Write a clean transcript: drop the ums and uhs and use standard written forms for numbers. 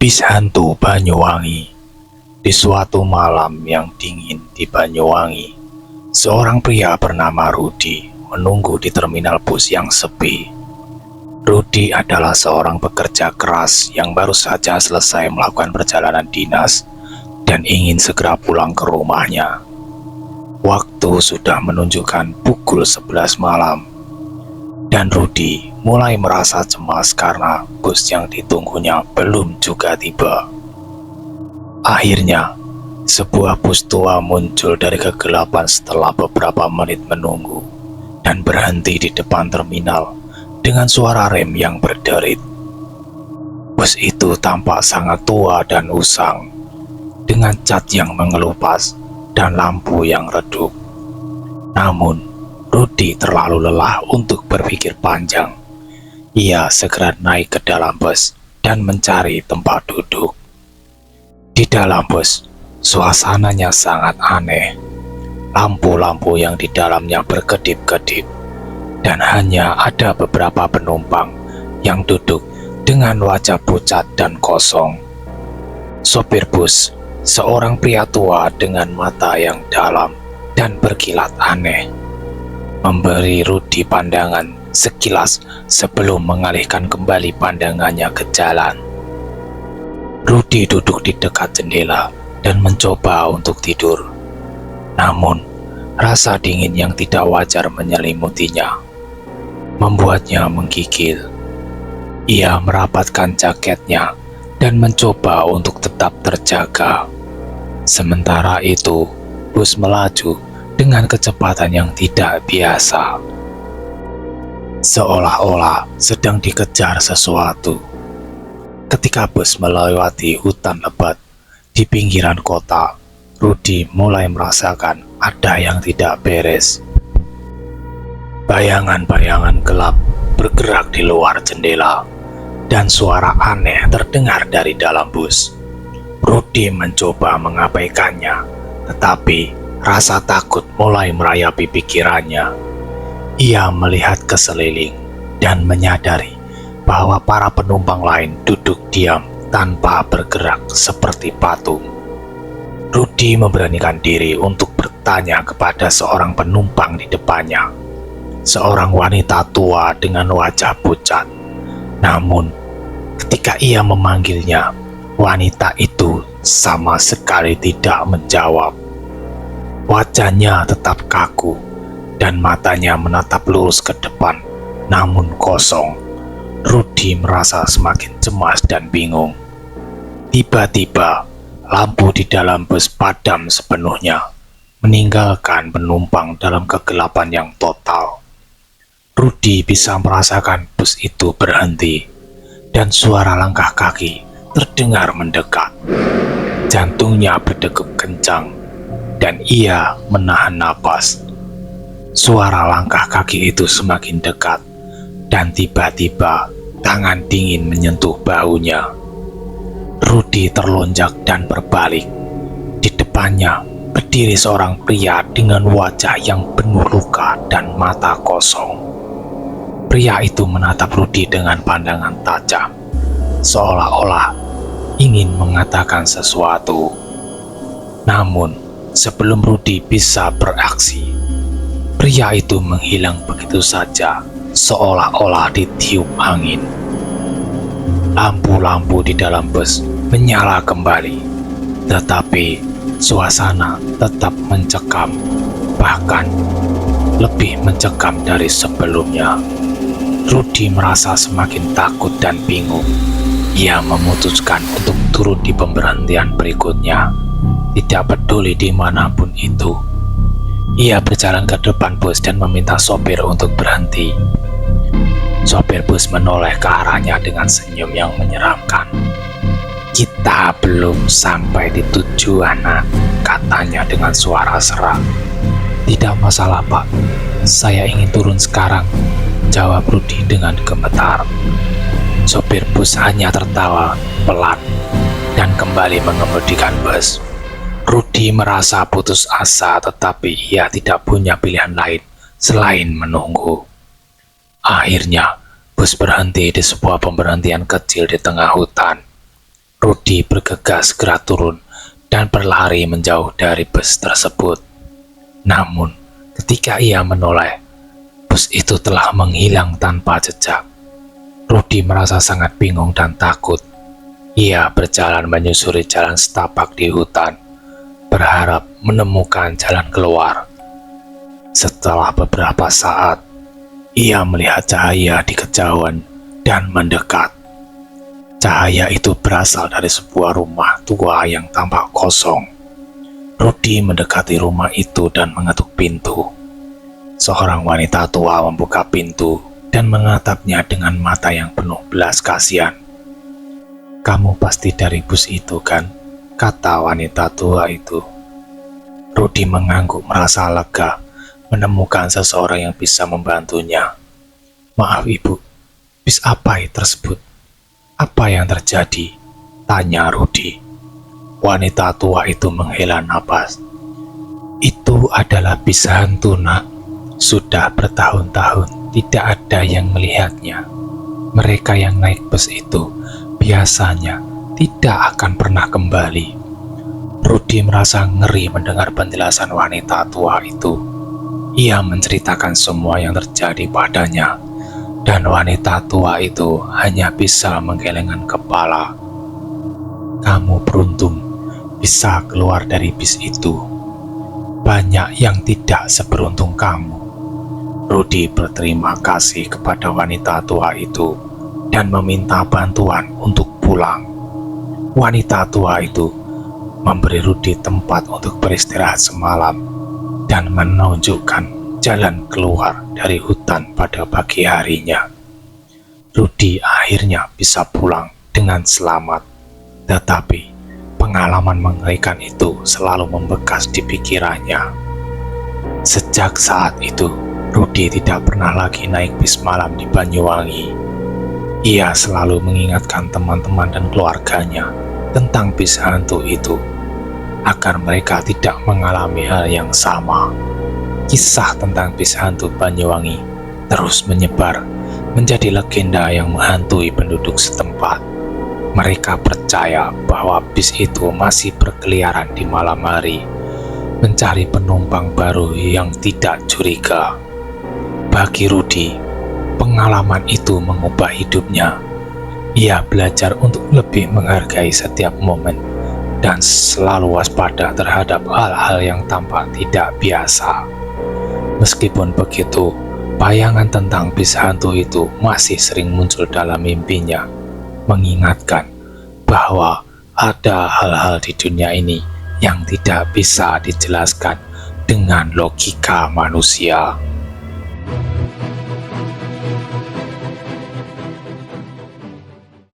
Bis hantu Banyuwangi. Di suatu malam yang dingin di Banyuwangi, seorang pria bernama Rudi menunggu di terminal bus yang sepi. Rudi adalah seorang pekerja keras yang baru saja selesai melakukan perjalanan dinas dan ingin segera pulang ke rumahnya. Waktu sudah menunjukkan pukul 11 malam, dan Rudi mulai merasa cemas karena bus yang ditunggunya belum juga tiba. Akhirnya, sebuah bus tua muncul dari kegelapan setelah beberapa menit menunggu dan berhenti di depan terminal dengan suara rem yang berderit. Bus itu tampak sangat tua dan usang, dengan cat yang mengelupas dan lampu yang redup. Namun, Rudi terlalu lelah untuk berpikir panjang. Ia segera naik ke dalam bus dan mencari tempat duduk. Di dalam bus, suasananya sangat aneh. Lampu-lampu yang di dalamnya berkedip-kedip, dan hanya ada beberapa penumpang yang duduk dengan wajah pucat dan kosong. Sopir bus, seorang pria tua dengan mata yang dalam dan berkilat aneh, memberi Rudi pandangan sekilas sebelum mengalihkan kembali pandangannya ke jalan. Rudi duduk di dekat jendela dan mencoba untuk tidur. Namun, rasa dingin yang tidak wajar menyelimutinya, membuatnya menggigil. Ia merapatkan jaketnya dan mencoba untuk tetap terjaga. Sementara itu, bus melaju dengan kecepatan yang tidak biasa, seolah-olah sedang dikejar sesuatu. Ketika bus melewati hutan lebat di pinggiran kota, Rudi mulai merasakan ada yang tidak beres. Bayangan-bayangan gelap bergerak di luar jendela, dan suara aneh terdengar dari dalam bus. Rudi mencoba mengabaikannya, tetapi rasa takut mulai merayapi pikirannya. Ia melihat ke sekeliling dan menyadari bahwa para penumpang lain duduk diam tanpa bergerak seperti patung. Rudi memberanikan diri untuk bertanya kepada seorang penumpang di depannya, seorang wanita tua dengan wajah pucat. Namun, ketika ia memanggilnya, wanita itu sama sekali tidak menjawab. Wajahnya tetap kaku dan matanya menatap lurus ke depan, namun kosong. Rudi merasa semakin cemas dan bingung. Tiba-tiba, lampu di dalam bus padam sepenuhnya, meninggalkan penumpang dalam kegelapan yang total. Rudi bisa merasakan bus itu berhenti, dan suara langkah kaki terdengar mendekat. Jantungnya berdegup kencang, dan ia menahan napas. Suara langkah kaki itu semakin dekat, dan tiba-tiba tangan dingin menyentuh bahunya. Rudi terlonjak dan berbalik. Di depannya berdiri seorang pria dengan wajah yang penuh luka dan mata kosong. Pria itu menatap Rudi dengan pandangan tajam, seolah-olah ingin mengatakan sesuatu. Namun, sebelum Rudi bisa beraksi, pria itu menghilang begitu saja, seolah-olah ditiup angin. Lampu-lampu di dalam bus menyala kembali, tetapi suasana tetap mencekam, bahkan lebih mencekam dari sebelumnya. Rudi merasa semakin takut dan bingung. Ia memutuskan untuk turun di pemberhentian berikutnya, tidak peduli dimanapun itu. Ia berjalan ke depan bus dan meminta sopir untuk berhenti. Sopir bus menoleh ke arahnya dengan senyum yang menyeramkan. "Kita belum sampai di tujuan, Nak," katanya dengan suara serak. "Tidak masalah, Pak. Saya ingin turun sekarang," jawab Rudi dengan gemetar. Sopir bus hanya tertawa pelan dan kembali mengemudikan bus. Rudi merasa putus asa, tetapi ia tidak punya pilihan lain selain menunggu. Akhirnya, bus berhenti di sebuah pemberhentian kecil di tengah hutan. Rudy bergegas segera turun dan berlari menjauh dari bus tersebut. Namun, ketika ia menoleh, bus itu telah menghilang tanpa jejak. Rudy merasa sangat bingung dan takut. Ia berjalan menyusuri jalan setapak di hutan, berharap menemukan jalan keluar. Setelah beberapa saat, ia melihat cahaya di kejauhan dan mendekat. Cahaya itu berasal dari sebuah rumah tua yang tampak kosong. Rudy mendekati rumah itu dan mengetuk pintu. Seorang wanita tua membuka pintu dan menatapnya dengan mata yang penuh belas kasihan. "Kamu pasti dari bus itu, kan?" kata wanita tua itu. Rudy mengangguk merasa lega menemukan seseorang yang bisa membantunya. "Maaf ibu, bis apa tersebut? Apa yang terjadi?" tanya Rudy. Wanita tua itu menghela napas. "Itu adalah bis hantu, nak. Sudah bertahun-tahun tidak ada yang melihatnya. Mereka yang naik bus itu biasanya tidak akan pernah kembali." Rudy merasa ngeri mendengar penjelasan wanita tua itu. Ia menceritakan semua yang terjadi padanya, dan wanita tua itu hanya bisa menggelengkan kepala. "Kamu beruntung bisa keluar dari bis itu. Banyak yang tidak seberuntung kamu." Rudy berterima kasih kepada wanita tua itu dan meminta bantuan untuk pulang. Wanita tua itu memberi Rudy tempat untuk beristirahat semalam dan menunjukkan jalan keluar dari hutan pada pagi harinya. Rudy akhirnya bisa pulang dengan selamat, tetapi pengalaman mengerikan itu selalu membekas di pikirannya. Sejak saat itu, Rudy tidak pernah lagi naik bis malam di Banyuwangi. Ia selalu mengingatkan teman-teman dan keluarganya tentang bis hantu itu, agar mereka tidak mengalami hal yang sama. Kisah tentang bis hantu Banyuwangi terus menyebar menjadi legenda yang menghantui penduduk setempat. Mereka percaya bahwa bis itu masih berkeliaran di malam hari, mencari penumpang baru yang tidak curiga. Bagi Rudy, pengalaman itu mengubah hidupnya. Ia belajar untuk lebih menghargai setiap momen dan selalu waspada terhadap hal-hal yang tampak tidak biasa. Meskipun begitu, bayangan tentang bis hantu itu masih sering muncul dalam mimpinya, mengingatkan bahwa ada hal-hal di dunia ini yang tidak bisa dijelaskan dengan logika manusia.